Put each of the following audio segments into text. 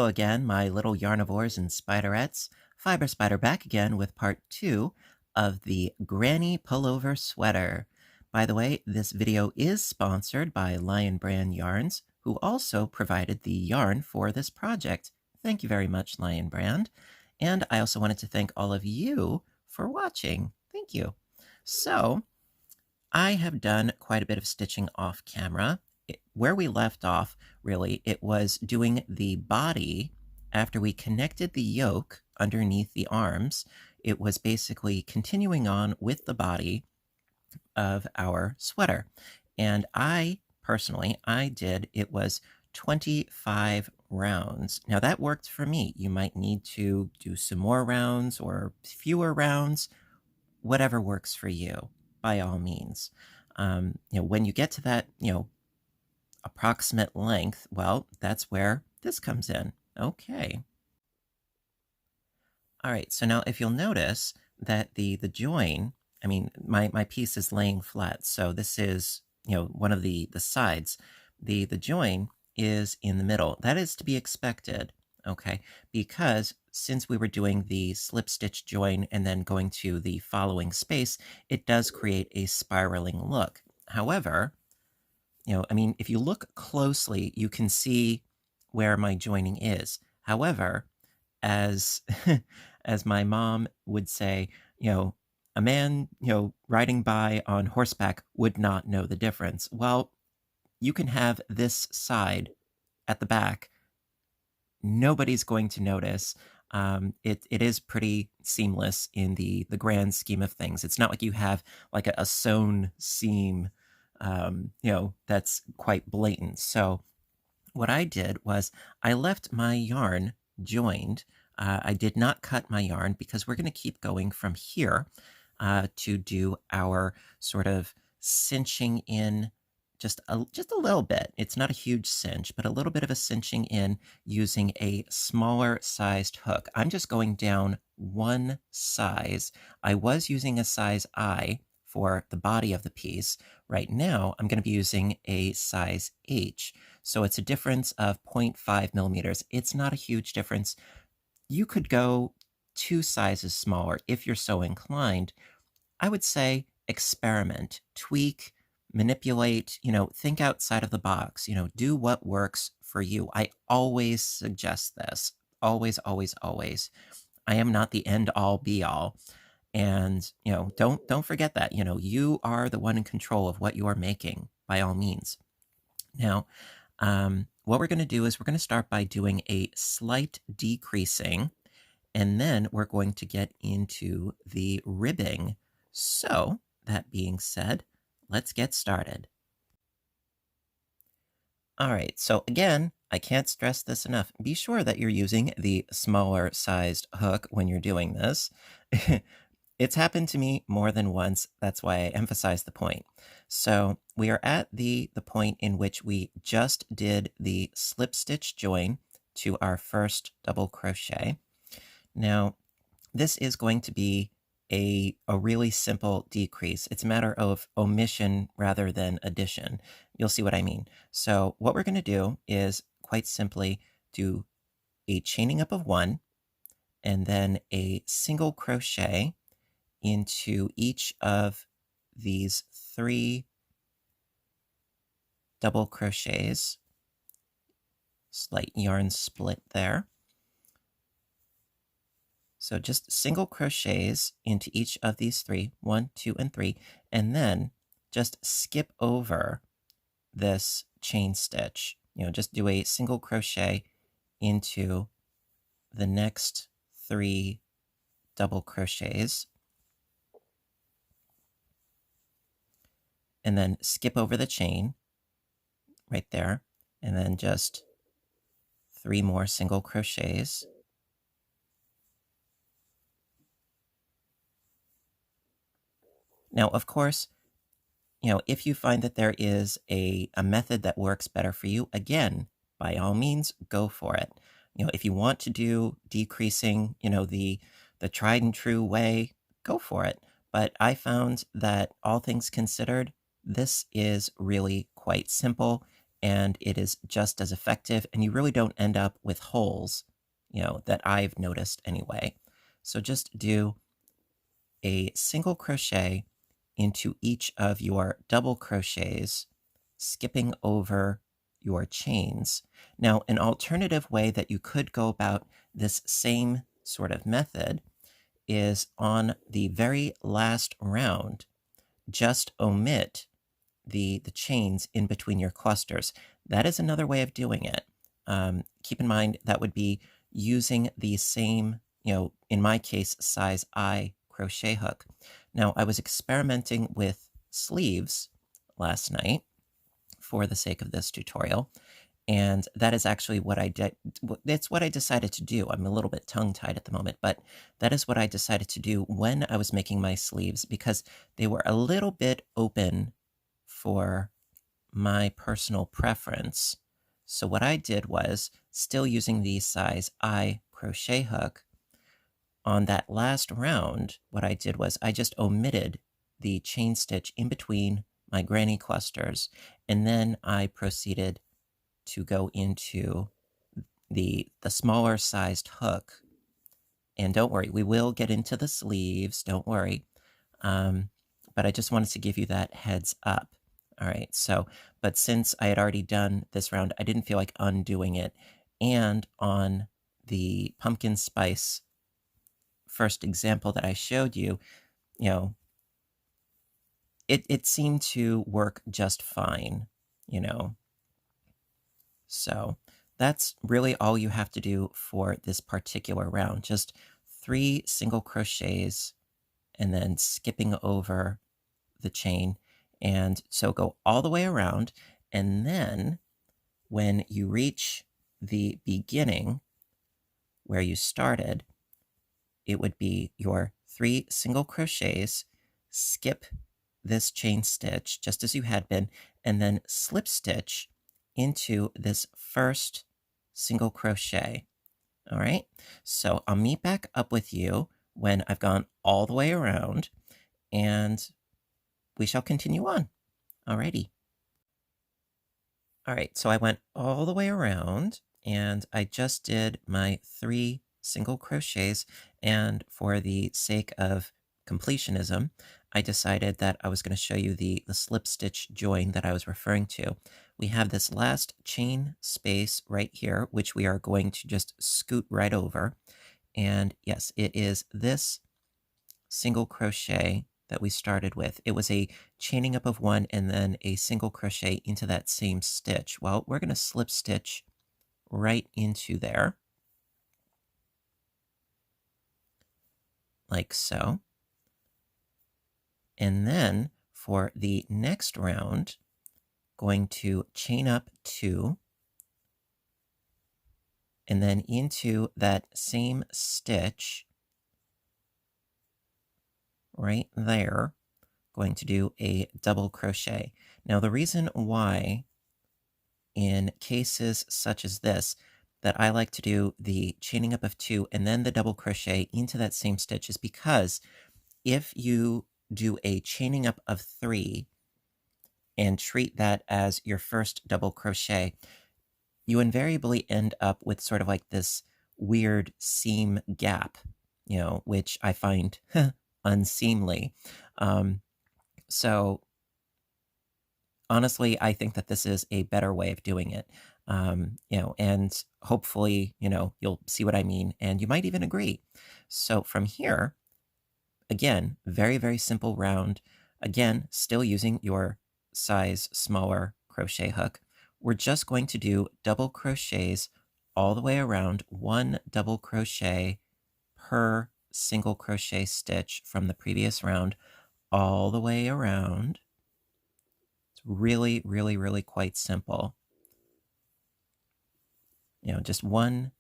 Hello again, my little yarnivores and spiderettes. Fiber Spider back again with part 2 of the Granny Pullover Sweater. By the way, this video is sponsored by Lion Brand Yarns, who also provided the yarn for this project. Thank you very much, Lion Brand. And I also wanted to thank all of you for watching. Thank you. So, I have done quite a bit of stitching off camera. Where we left off, really, it was doing the body after we connected the yoke underneath the arms. It was basically continuing on with the body of our sweater. And I personally, it was 25 rounds. Now that worked for me. You might need to do some more rounds or fewer rounds, whatever works for you, by all means. When you get to that, approximate length, well, that's where this comes in. Okay. All right, so now if you'll notice that the join, I mean, my piece is laying flat, so this is, one of the sides. The join is in the middle. That is to be expected, okay? Because since we were doing the slip stitch join and then going to the following space, it does create a spiraling look. However, if you look closely, you can see where my joining is. However, as as my mom would say, a man, riding by on horseback would not know the difference. Well, you can have this side at the back. Nobody's going to notice. It is pretty seamless in the grand scheme of things. It's not like you have like a sewn seam, that's quite blatant. So what I did was I left my yarn joined. I did not cut my yarn because we're going to keep going from here to do our sort of cinching in just a little bit. It's not a huge cinch, but a little bit of a cinching in using a smaller sized hook. I'm just going down one size. I was using a size I for the body of the piece. Right now, I'm going to be using a size H. So it's a difference of 0.5 millimeters. It's not a huge difference. You could go 2 sizes smaller if you're so inclined. I would say experiment, tweak, manipulate, think outside of the box, do what works for you. I always suggest this. Always, always, always. I am not the end all be all. And, don't forget that, you are the one in control of what you are making, by all means. Now, what we're going to do is we're going to start by doing a slight decreasing, and then we're going to get into the ribbing. So, that being said, let's get started. All right, so again, I can't stress this enough. Be sure that you're using the smaller sized hook when you're doing this. It's happened to me more than once. That's why I emphasize the point. So we are at the point in which we just did the slip stitch join to our first double crochet. Now, this is going to be a really simple decrease. It's a matter of omission rather than addition. You'll see what I mean. So what we're going to do is quite simply do a chaining up of 1 and then a single crochet into each of these 3 double crochets. Slight yarn split there. So just single crochets into each of these 3, 1, 2, and 3, and then just skip over this chain stitch. Just do a single crochet into the next 3 double crochets. And then skip over the chain right there, and then just 3 more single crochets. Now, of course, if you find that there is a method that works better for you, again, by all means, go for it. If you want to do decreasing, the tried and true way, go for it. But I found that all things considered, this is really quite simple and it is just as effective, and you really don't end up with holes, that I've noticed anyway. So just do a single crochet into each of your double crochets, skipping over your chains. Now, an alternative way that you could go about this same sort of method is on the very last round, just omit the chains in between your clusters. That is another way of doing it. Keep in mind that would be using the same, in my case, size I crochet hook. Now, I was experimenting with sleeves last night for the sake of this tutorial, and that is actually what I did. It's what I decided to do. I'm a little bit tongue-tied at the moment, but that is what I decided to do when I was making my sleeves because they were a little bit open for my personal preference. So what I did was, still using the size I crochet hook, on that last round, what I did was I just omitted the chain stitch in between my granny clusters, and then I proceeded to go into the smaller sized hook. And don't worry, we will get into the sleeves, don't worry. But I just wanted to give you that heads up. All right, so, but since I had already done this round, I didn't feel like undoing it. And on the pumpkin spice first example that I showed you, it seemed to work just fine, So that's really all you have to do for this particular round. Just 3 single crochets and then skipping over the chain. And so go all the way around. And then when you reach the beginning where you started, it would be your 3 single crochets, skip this chain stitch just as you had been, and then slip stitch into this first single crochet. All right, so I'll meet back up with you when I've gone all the way around, and we shall continue on. Alrighty. All right, so I went all the way around and I just did my 3 single crochets, and for the sake of completionism, I decided that I was going to show you the slip stitch join that I was referring to. We have this last chain space right here, which we are going to just scoot right over. And yes, it is this single crochet that we started with. It was a chaining up of 1 and then a single crochet into that same stitch. Well, we're going to slip stitch right into there, like so. And then for the next round, going to chain up 2 and then into that same stitch right there, going to do a double crochet. Now, the reason why in cases such as this that I like to do the chaining up of 2 and then the double crochet into that same stitch is because if you do a chaining up of 3 and treat that as your first double crochet, you invariably end up with sort of like this weird seam gap, which I find unseemly. So honestly, I think that this is a better way of doing it. And hopefully, you'll see what I mean, and you might even agree. So from here, again, very, very simple round. Again, still using your size smaller crochet hook. We're just going to do double crochets all the way around, 1 double crochet per single crochet stitch from the previous round, all the way around. It's really, really, really quite simple. Just 1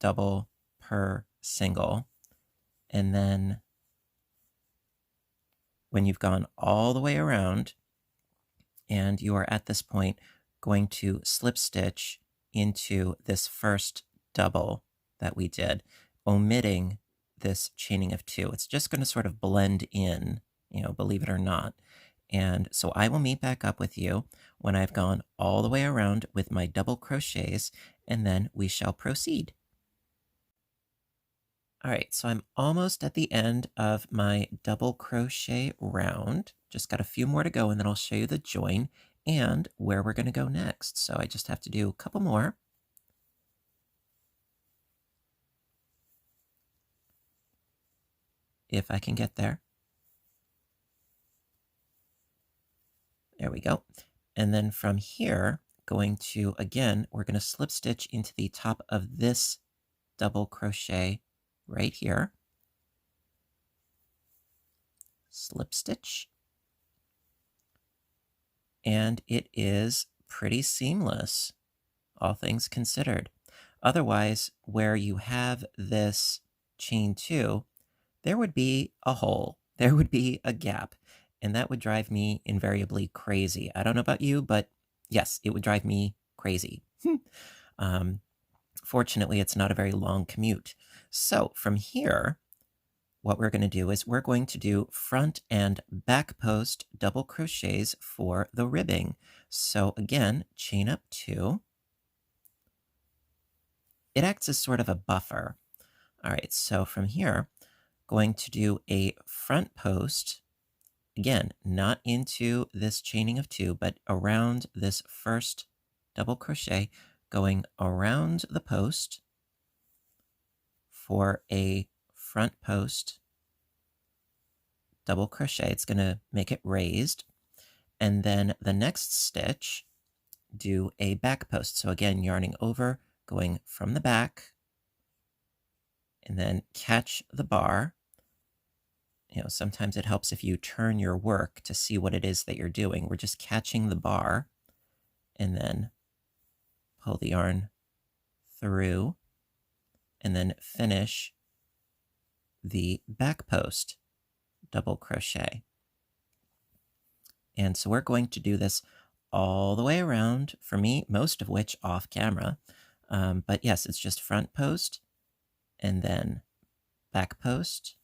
double per single. And then when you've gone all the way around and you are at this point going to slip stitch into this first double that we did, omitting this chaining of 2. It's just going to sort of blend in, believe it or not. And so I will meet back up with you when I've gone all the way around with my double crochets, and then we shall proceed. All right, so I'm almost at the end of my double crochet round. Just got a few more to go, and then I'll show you the join and where we're going to go next. So I just have to do a couple more. If I can get there. There we go. And then from here, going to, again, we're going to slip stitch into the top of this double crochet right here. Slip stitch. And it is pretty seamless, all things considered. Otherwise, where you have this chain 2, there would be a hole, there would be a gap, and that would drive me invariably crazy. I don't know about you, but yes, it would drive me crazy. Fortunately, it's not a very long commute. So from here, what we're going to do is we're going to do front and back post double crochets for the ribbing. So again, chain up 2. It acts as sort of a buffer. All right, so from here, going to do a front post, again, not into this chaining of 2, but around this first double crochet, going around the post for a front post double crochet. It's going to make it raised. And then the next stitch, do a back post. So again, yarning over, going from the back, and then catch the bar. Sometimes it helps if you turn your work to see what it is that you're doing. We're just catching the bar, and then pull the yarn through, and then finish the back post double crochet. And so we're going to do this all the way around, for me, most of which off camera. But yes, it's just front post and then back post.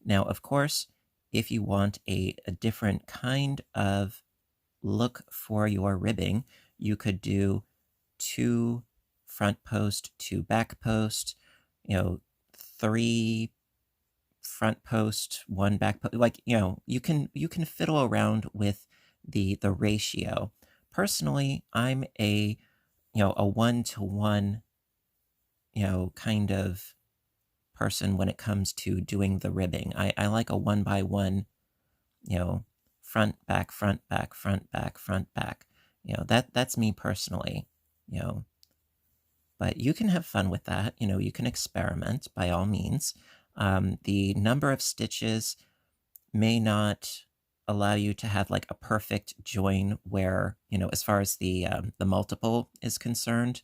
Now, of course, if you want a different kind of look for your ribbing, you could do 2 front post, 2 back post, 3 front post, 1 back post. Like, you can fiddle around with the ratio. Personally, I'm a 1-to-1 kind of person when it comes to doing the ribbing. I like a 1-by-1, front back, front back, front back, front back. That's me personally. But you can have fun with that. You can experiment by all means. The number of stitches may not allow you to have like a perfect join where, as far as the multiple is concerned,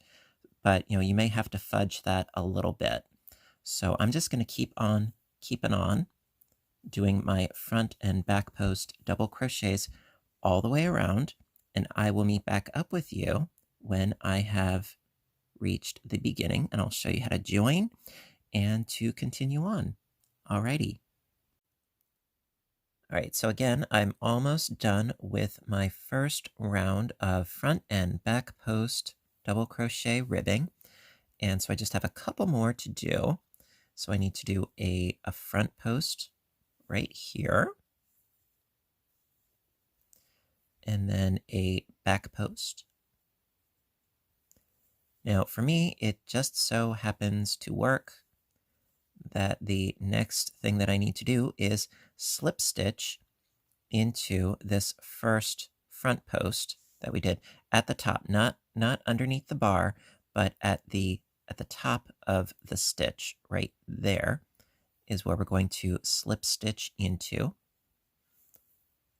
but you may have to fudge that a little bit. So I'm just going to keep on keeping on doing my front and back post double crochets all the way around, and I will meet back up with you when I have reached the beginning, and I'll show you how to join and to continue on. Alrighty. All right, so again, I'm almost done with my first round of front and back post double crochet ribbing. And so I just have a couple more to do. So I need to do a front post right here. And then a back post. Now for me, it just so happens to work that the next thing that I need to do is slip stitch into this first front post that we did at the top, not underneath the bar, but at the top of the stitch right there is where we're going to slip stitch into,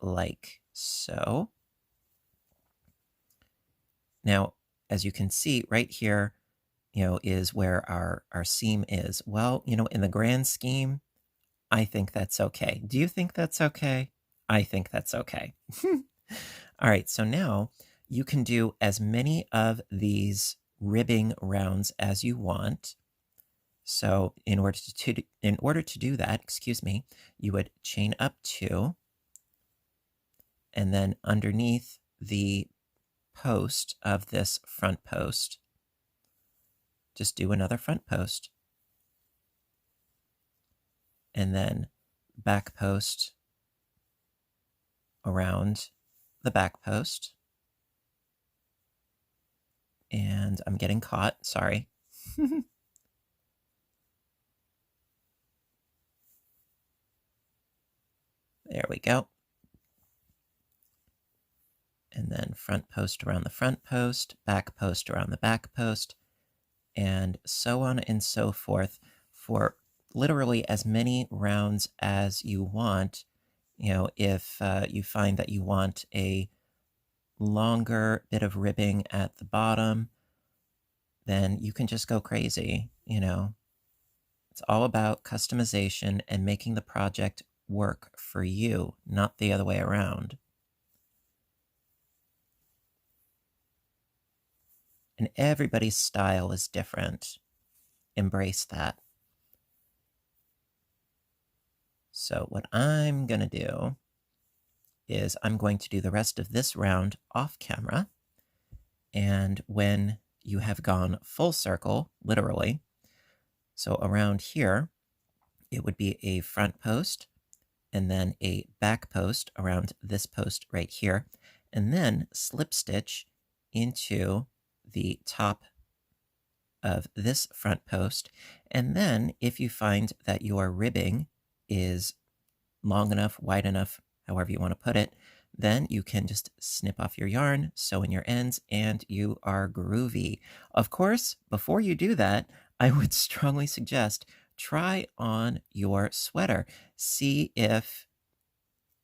like so. Now, as you can see right here, is where our seam is. Well, in the grand scheme, I think that's okay. Do you think that's okay? I think that's okay. All right, so now you can do as many of these ribbing rounds as you want. So in order to do that, you would chain up 2, and then underneath the post of this front post, just do another front post, and then back post around the back post. And I'm getting caught, sorry. There we go. And then front post around the front post, back post around the back post, and so on and so forth for literally as many rounds as you want. You know, if you find that you want a longer bit of ribbing at the bottom, then you can just go crazy, you know. It's all about customization and making the project work for you, not the other way around. And everybody's style is different. Embrace that. So what I'm going to do is I'm going to do the rest of this round off camera. And when you have gone full circle, literally, so around here, it would be a front post and then a back post around this post right here, and then slip stitch into the top of this front post. And then if you find that your ribbing is long enough, wide enough, however you want to put it, then you can just snip off your yarn, sew in your ends, and you are groovy. Of course, before you do that, I would strongly suggest try on your sweater. See if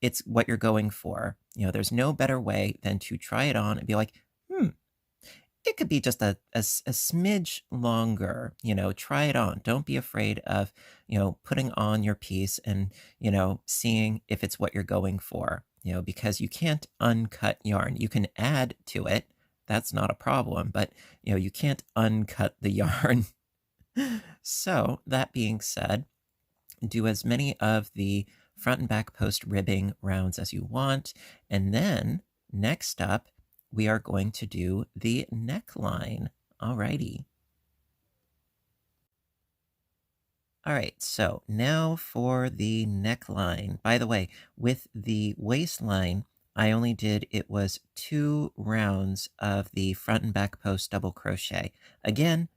it's what you're going for. You know, there's no better way than to try it on and be like, it could be just a smidge longer, you know, try it on. Don't be afraid of, you know, putting on your piece and, you know, seeing if it's what you're going for, you know, because you can't uncut yarn. You can add to it. That's not a problem, but, you know, you can't uncut the yarn. So that being said, do as many of the front and back post ribbing rounds as you want. And then next up, we are going to do the neckline. Alrighty. All right, so now for the neckline. By the way, with the waistline, I only did, it was 2 rounds of the front and back post double crochet. Again,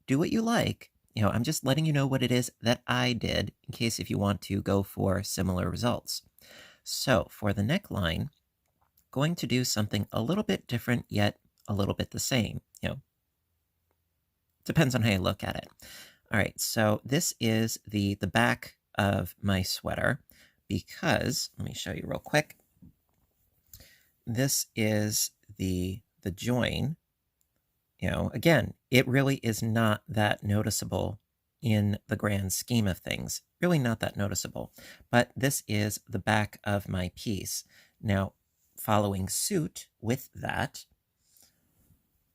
do what you like. You know, I'm just letting you know what it is that I did in case if you want to go for similar results. So for the neckline, going to do something a little bit different, yet a little bit the same. You know, depends on how you look at it. All right, so this is the back of my sweater because, let me show you real quick. This is the join. You know, again, it really is not that noticeable in the grand scheme of things. Really not that noticeable. But this is the back of my piece. Now, following suit with that,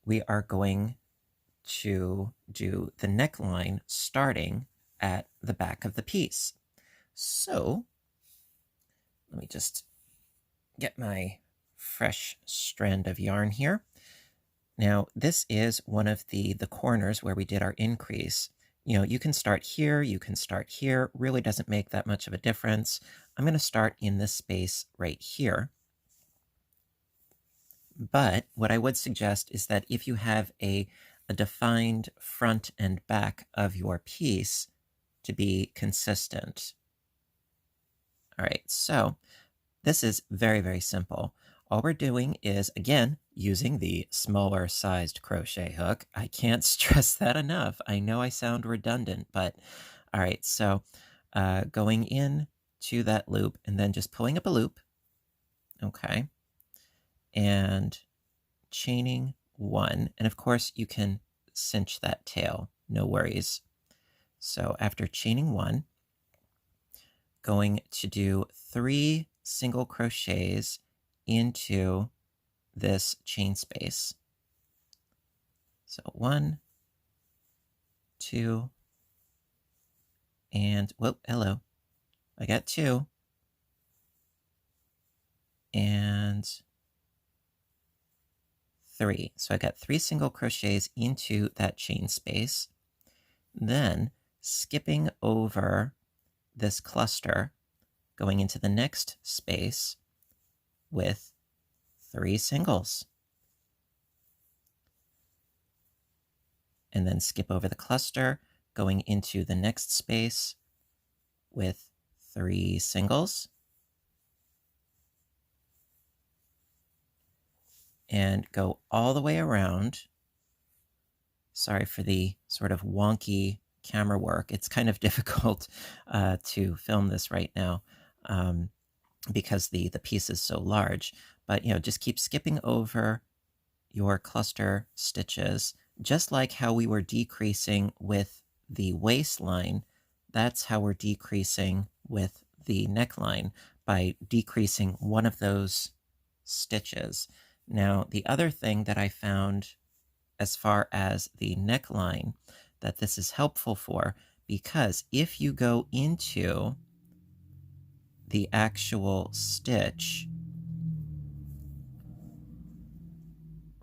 we are going to do the neckline starting at the back of the piece. So, let me just get my fresh strand of yarn here. Now, this is one of the corners where we did our increase. You know, you can start here, you can start here. Really doesn't make that much of a difference. I'm going to start in this space right here. But what I would suggest is that if you have a defined front and back of your piece, to be consistent. All right, so this is very, very simple. All we're doing is, again, using the smaller sized crochet hook. I can't stress that enough. I know I sound redundant, but all right, so going in to that loop and then just pulling up a loop. Okay. And chaining 1. And of course, you can cinch that tail. No worries. So after chaining 1, going to do 3 single crochets into this chain space. So 1, 2, and, whoa, hello. I got 2. And and 3. So I got 3 single crochets into that chain space. Then skipping over this cluster, going into the next space with 3 singles. And then skip over the cluster, going into the next space with 3 singles. And go all the way around. Sorry for the sort of wonky camera work. It's kind of difficult to film this right now because the piece is so large. But, just keep skipping over your cluster stitches, just like how we were decreasing with the waistline. That's how we're decreasing with the neckline, by decreasing one of those stitches. Now, the other thing that I found as far as the neckline that this is helpful for, because if you go into the actual stitch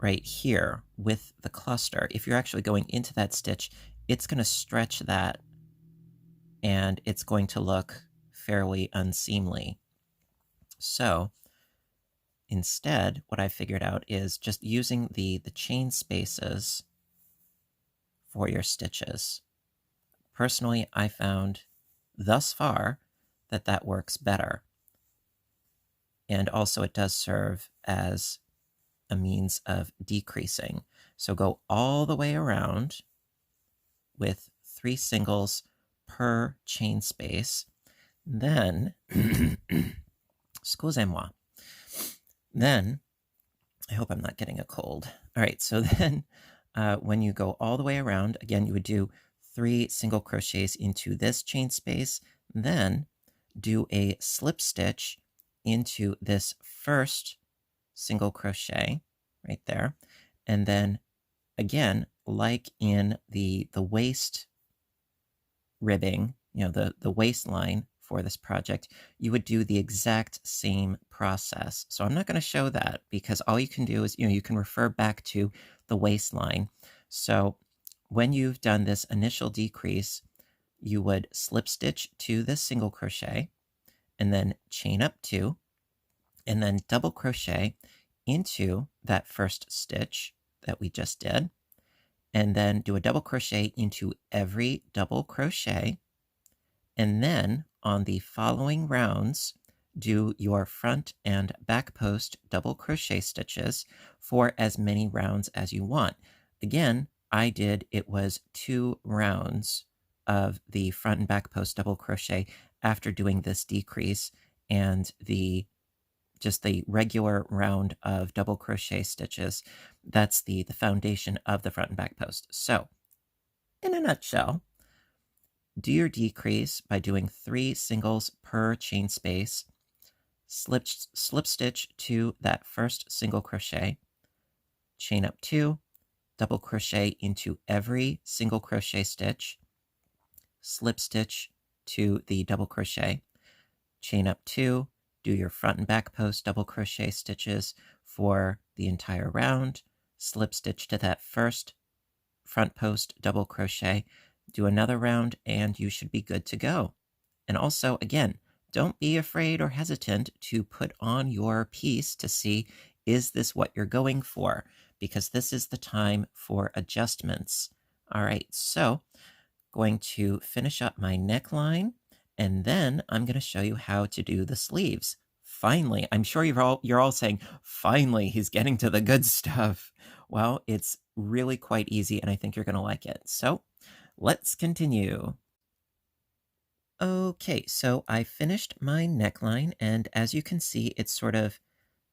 right here with the cluster, if you're actually going into that stitch, it's going to stretch that and it's going to look fairly unseemly. So instead, what I figured out is just using the chain spaces for your stitches. Personally, I found thus far that works better. And also it does serve as a means of decreasing. So go all the way around with 3 singles per chain space. Then, excusez-moi. Then, I hope I'm not getting a cold. All right, so then when you go all the way around, again, you would do 3 single crochets into this chain space, then do a slip stitch into this first single crochet right there, and then again, like in the waist ribbing, the waistline for this project, you would do the exact same process. So I'm not going to show that because all you can do is, you can refer back to the waistline. So when you've done this initial decrease, you would slip stitch to this single crochet and then chain up 2 and then double crochet into that first stitch that we just did, and then do a double crochet into every double crochet. And then on the following rounds, do your front and back post double crochet stitches for as many rounds as you want. Again, it was 2 rounds of the front and back post double crochet after doing this decrease, and just the regular round of double crochet stitches. That's the foundation of the front and back post. So, in a nutshell, do your decrease by doing 3 singles per chain space, slip stitch to that first single crochet, chain up 2, double crochet into every single crochet stitch, slip stitch to the double crochet, chain up 2, do your front and back post double crochet stitches for the entire round, slip stitch to that first front post double crochet, do another round, and you should be good to go. And also, again, don't be afraid or hesitant to put on your piece to see, is this what you're going for? Because this is the time for adjustments. All right, so going to finish up my neckline, and then I'm going to show you how to do the sleeves. Finally, I'm sure you're all saying, finally, he's getting to the good stuff. Well, it's really quite easy, and I think you're going to like it. So let's continue. Okay, so I finished my neckline, and as you can see, it sort of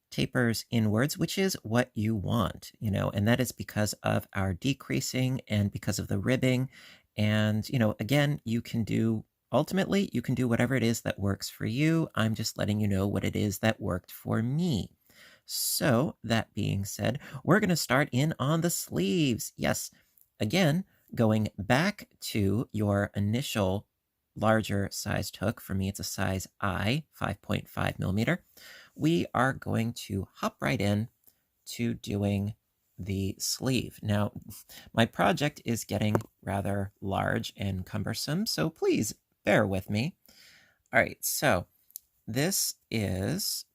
tapers inwards, which is what you want, and that is because of our decreasing and because of the ribbing. And, again, ultimately, you can do whatever it is that works for you. I'm just letting you know what it is that worked for me. So that being said, we're going to start in on the sleeves. Yes, again, going back to your initial larger sized hook. For me, it's a size I, 5.5 millimeter. we are going to hop right in to doing the sleeve. Now, my project is getting rather large and cumbersome, so please bear with me. All right, so this is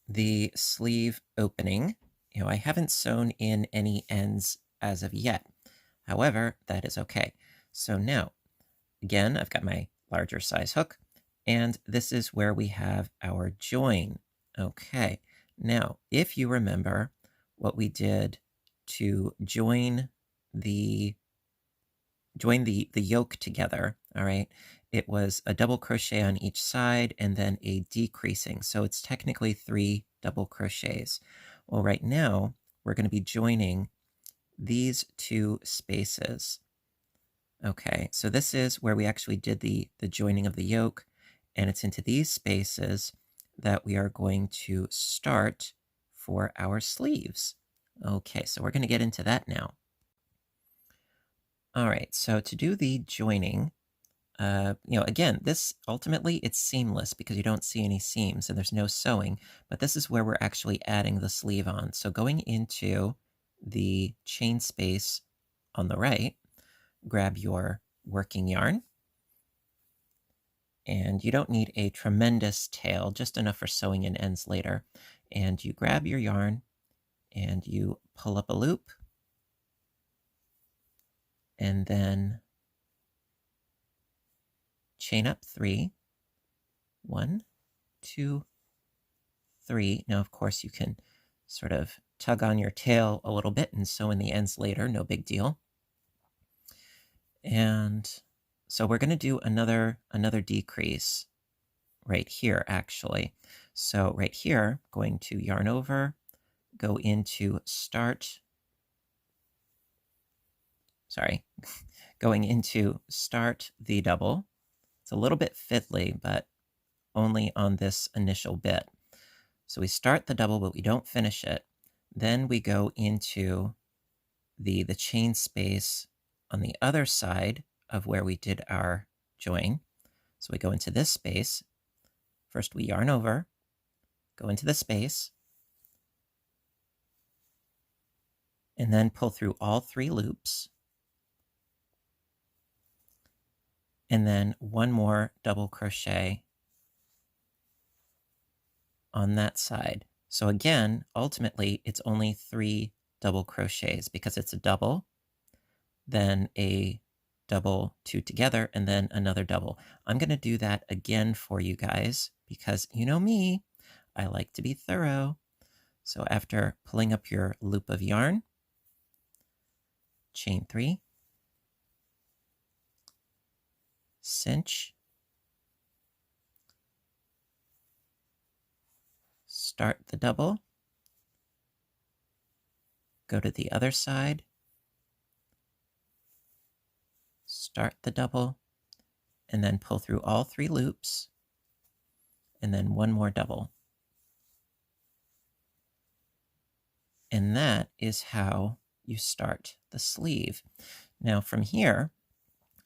the sleeve opening. I haven't sewn in any ends as of yet. However, that is okay. So now, again, I've got my larger size hook, and this is where we have our join. Okay, now, if you remember what we did to join the yoke together, all right, it was a double crochet on each side and then a decreasing. So it's technically 3 double crochets. Well, right now, we're going to be joining these 2 spaces. Okay, so this is where we actually did the joining of the yoke, and it's into these spaces that we are going to start for our sleeves. Okay, so we're going to get into that now. All right, so to do the joining, again, this ultimately it's seamless because you don't see any seams and there's no sewing, but this is where we're actually adding the sleeve on. So going into the chain space on the right, grab your working yarn, and you don't need a tremendous tail, just enough for sewing in ends later. And you grab your yarn and you pull up a loop, and then chain up 3. 1, 2, 3. Now, of course, you can sort of tug on your tail a little bit and sew in the ends later, no big deal. And so we're going to do another decrease right here, actually. So right here, going to yarn over, go into start. Sorry, going into start the double. It's a little bit fiddly, but only on this initial bit. So we start the double, but we don't finish it. Then we go into the chain space on the other side of where we did our join. So we go into this space. First we yarn over, go into the space, and then pull through all 3 loops. And then 1 more double crochet on that side. So again, ultimately, it's only 3 double crochets because it's a double, then a double 2 together, and then another double. I'm going to do that again for you guys because you know me, I like to be thorough. So after pulling up your loop of yarn, chain 3, cinch, start the double, go to the other side, start the double, and then pull through all 3 loops, and then 1 more double. And that is how you start the sleeve. Now from here,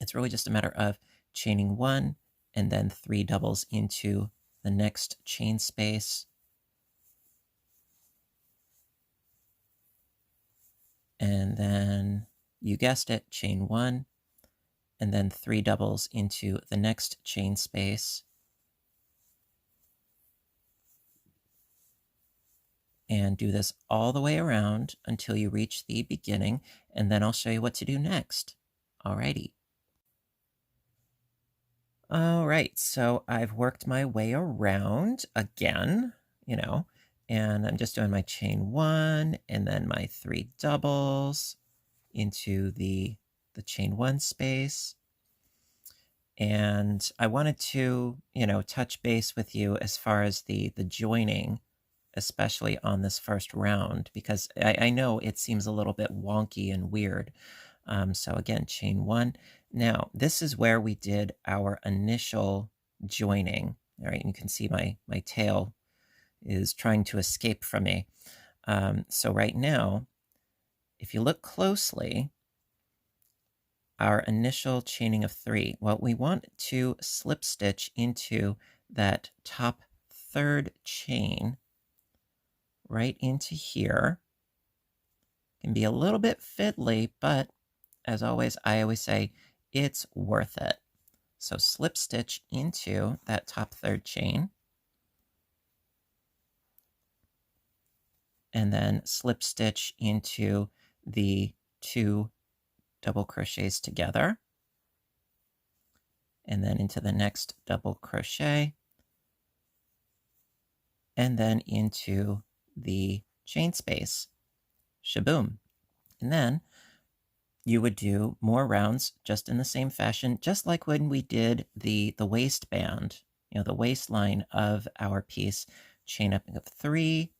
it's really just a matter of chaining 1 and then 3 doubles into the next chain space. And then, you guessed it, chain 1 and then 3 doubles into the next chain space. And do this all the way around until you reach the beginning, and then I'll show you what to do next. Alrighty. All right, so I've worked my way around again, and I'm just doing my chain 1 and then my 3 doubles into the chain 1 space. And I wanted to, touch base with you as far as the joining, especially on this first round, because I know it seems a little bit wonky and weird. So again, chain 1. Now, this is where we did our initial joining. All right, and you can see my tail is trying to escape from me. So right now, if you look closely, our initial chaining of 3, well, we want to slip stitch into that top third chain right into here. Can be a little bit fiddly, but as always, I always say it's worth it. So slip stitch into that top third chain, and then slip stitch into the 2 double crochets together, and then into the next double crochet, and then into the chain space. Shaboom. And then you would do more rounds just in the same fashion, just like when we did the waistband, the waistline of our piece. Chain up of 3,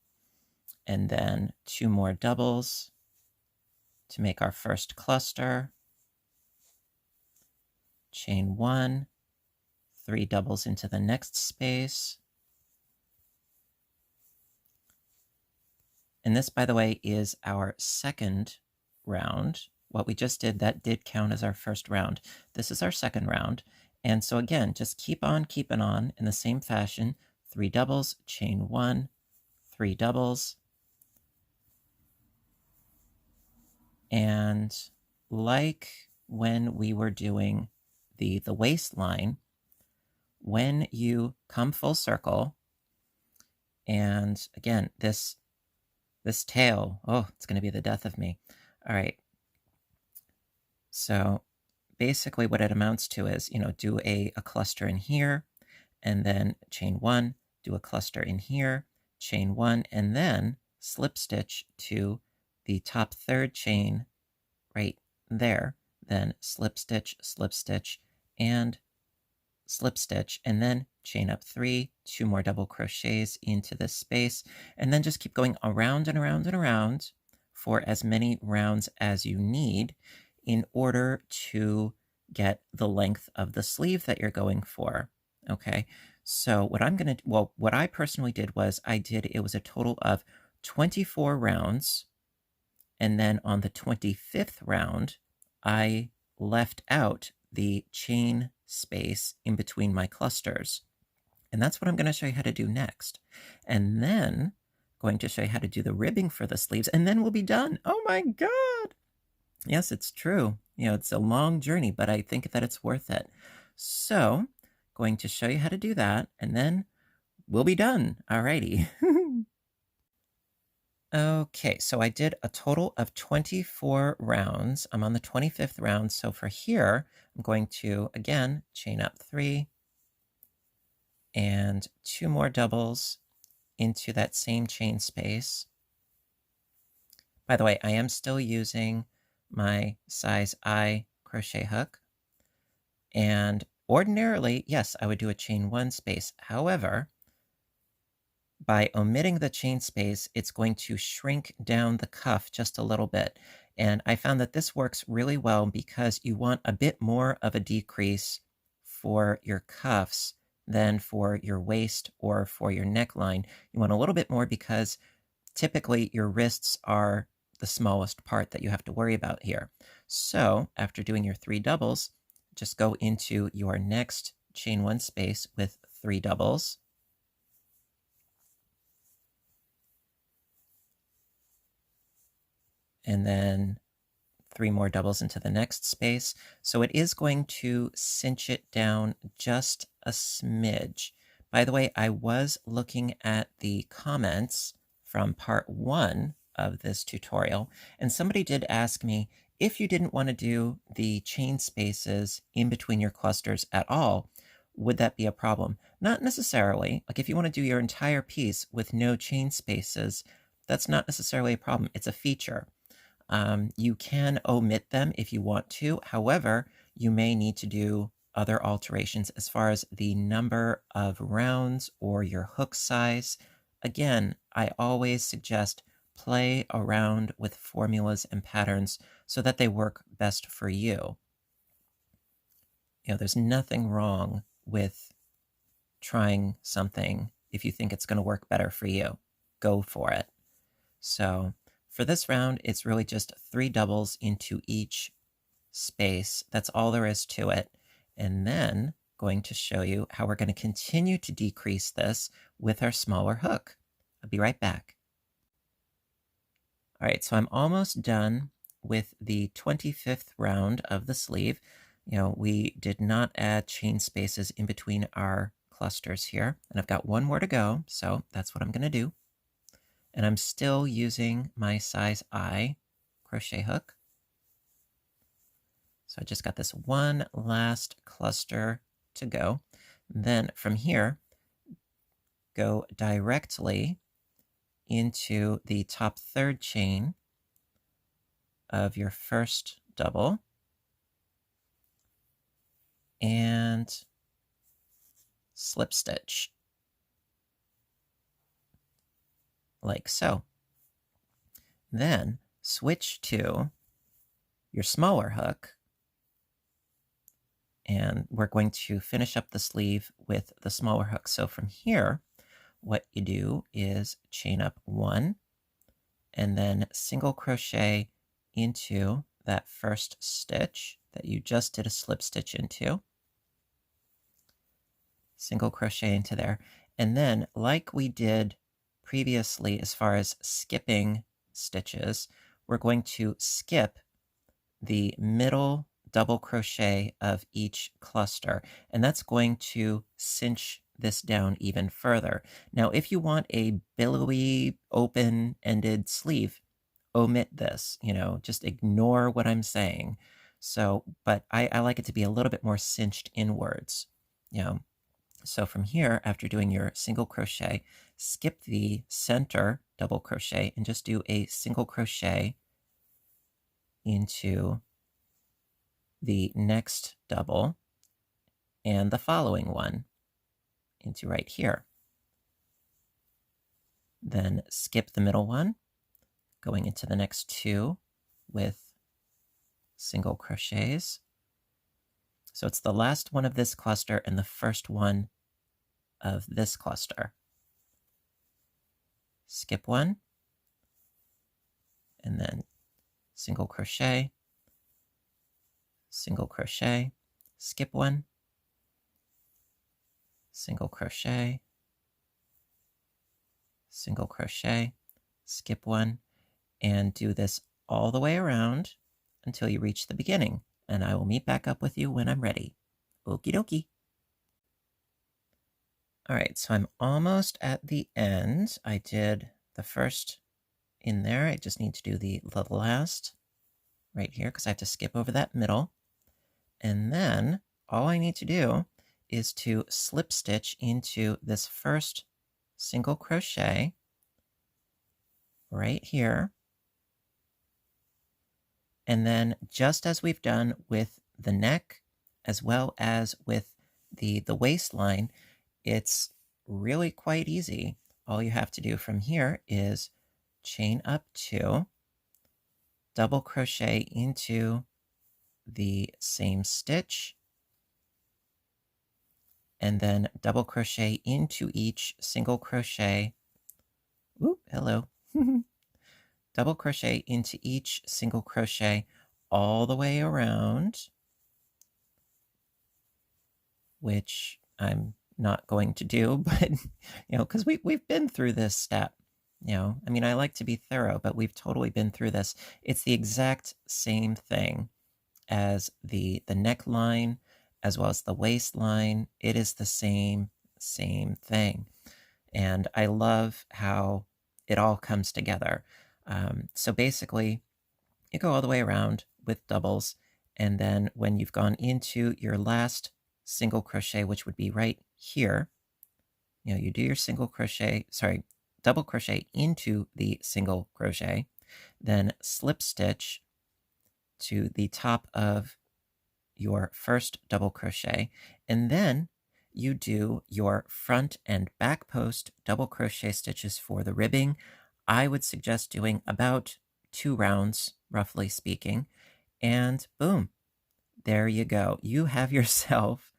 and then 2 more doubles to make our first cluster. Chain 1, 3 doubles into the next space. And this, by the way, is our second round. What we just did, that did count as our first round. This is our second round. And so again, just keep on keeping on in the same fashion. 3 doubles, chain 1, 3 doubles. And like when we were doing the waistline, when you come full circle, and again, this tail, oh, it's going to be the death of me. All right. So basically what it amounts to is, do a cluster in here, and then chain 1, do a cluster in here, chain 1, and then slip stitch to the top third chain right there, then slip stitch, and slip stitch, and then chain up 3, 2 more double crochets into this space, and then just keep going around and around and around for as many rounds as you need in order to get the length of the sleeve that you're going for. Okay, so what I personally did was it was a total of 24 rounds, and then on the 25th round, I left out the chain space in between my clusters. And that's what I'm going to show you how to do next. And then going to show you how to do the ribbing for the sleeves, and then we'll be done. Oh my God. Yes, it's true. It's a long journey, but I think that it's worth it. So going to show you how to do that, and then we'll be done. Alrighty. Okay, so I did a total of 24 rounds. I'm on the 25th round. So for here, I'm going to, again, chain up 3 and 2 more doubles into that same chain space. By the way, I am still using my size I crochet hook. And ordinarily, yes, I would do a chain 1 space. However, by omitting the chain space, it's going to shrink down the cuff just a little bit. And I found that this works really well because you want a bit more of a decrease for your cuffs than for your waist or for your neckline. You want a little bit more because typically your wrists are the smallest part that you have to worry about here. So after doing your 3 doubles, just go into your next chain 1 space with 3 doubles. And then 3 more doubles into the next space. So it is going to cinch it down just a smidge. By the way, I was looking at the comments from part 1 of this tutorial, and somebody did ask me if you didn't want to do the chain spaces in between your clusters at all, would that be a problem? Not necessarily. Like if you want to do your entire piece with no chain spaces, that's not necessarily a problem. It's a feature. You can omit them if you want to. However, you may need to do other alterations as far as the number of rounds or your hook size. Again, I always suggest play around with formulas and patterns so that they work best for you. There's nothing wrong with trying something if you think it's going to work better for you. Go for it. So for this round, it's really just 3 doubles into each space. That's all there is to it. And then going to show you how we're going to continue to decrease this with our smaller hook. I'll be right back. All right, so I'm almost done with the 25th round of the sleeve. We did not add chain spaces in between our clusters here, and I've got one more to go, so that's what I'm going to do. And I'm still using my size I crochet hook. So I just got this one last cluster to go. And then from here, go directly into the top third chain of your first double and slip stitch like so. Then switch to your smaller hook, and we're going to finish up the sleeve with the smaller hook. So from here, what you do is chain up one and then single crochet into that first stitch that you just did a slip stitch into. Single crochet into there. And then, like we did previously as far as skipping stitches, we're going to skip the middle double crochet of each cluster, and that's going to cinch this down even further. Now, if you want a billowy, open-ended sleeve, omit this, just ignore what I'm saying. So, but I like it to be a little bit more cinched inwards, So from here, after doing your single crochet, skip the center double crochet and just do a single crochet into the next double and the following one into right here. Then skip the middle one, going into the next two with single crochets. So it's the last one of this cluster and the first one of this cluster. Skip one, and then single crochet, single crochet, skip one, single crochet, single crochet, skip one, and do this all the way around until you reach the beginning. And I will meet back up with you when I'm ready. Okie dokie. All right, so I'm almost at the end. I did the first in there. I just need to do the last right here because I have to skip over that middle. And then all I need to do is to slip stitch into this first single crochet right here. And then just as we've done with the neck, as well as with the waistline, it's really quite easy. All you have to do from here is chain up two, double crochet into the same stitch, and then double crochet into each single crochet. Ooh, hello. Double crochet into each single crochet all the way around, which I'm not going to do, but, because we've been through this step. I like to be thorough, but we've totally been through this. It's the exact same thing as the neckline, as well as the waistline. It is the same thing. And I love how it all comes together. So basically, you go all the way around with doubles, and then when you've gone into your last single crochet, which would be right here, you do your double crochet into the single crochet, then slip stitch to the top of your first double crochet, and then you do your front and back post double crochet stitches for the ribbing. I would suggest doing about 2 rounds, roughly speaking, and boom, there you go. You have yourself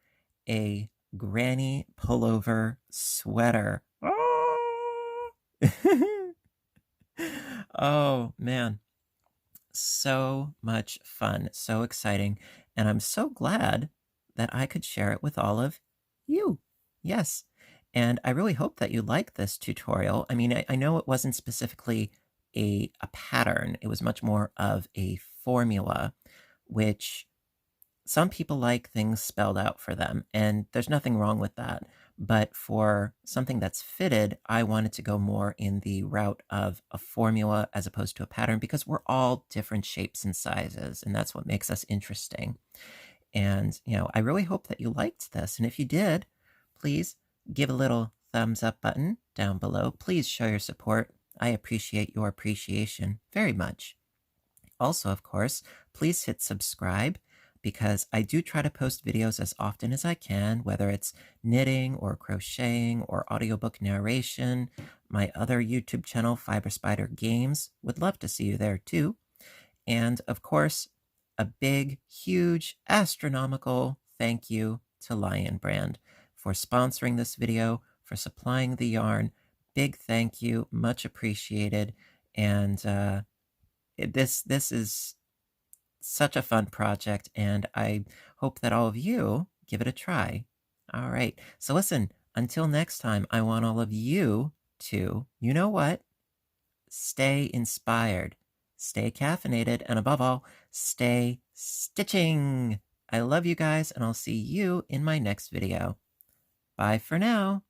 a granny pullover sweater. Oh, man. So much fun, so exciting, and I'm so glad that I could share it with all of you. Yes. And I really hope that you like this tutorial. I mean, I know it wasn't specifically a pattern, it was much more of a formula, which some people like things spelled out for them, and there's nothing wrong with that. But for something that's fitted, I wanted to go more in the route of a formula as opposed to a pattern because we're all different shapes and sizes, and that's what makes us interesting. And, I really hope that you liked this. And if you did, please give a little thumbs up button down below. Please show your support. I appreciate your appreciation very much. Also, of course, please hit subscribe because I do try to post videos as often as I can, whether it's knitting or crocheting or audiobook narration. My other YouTube channel, Fiber Spider Games, would love to see you there too. And of course, a big, huge, astronomical thank you to Lion Brand for sponsoring this video, for supplying the yarn. Big thank you, much appreciated. And this is such a fun project, and I hope that all of you give it a try. All right, so listen, until next time, I want all of you to, you know what? Stay inspired, stay caffeinated, and above all, stay stitching. I love you guys, and I'll see you in my next video. Bye for now.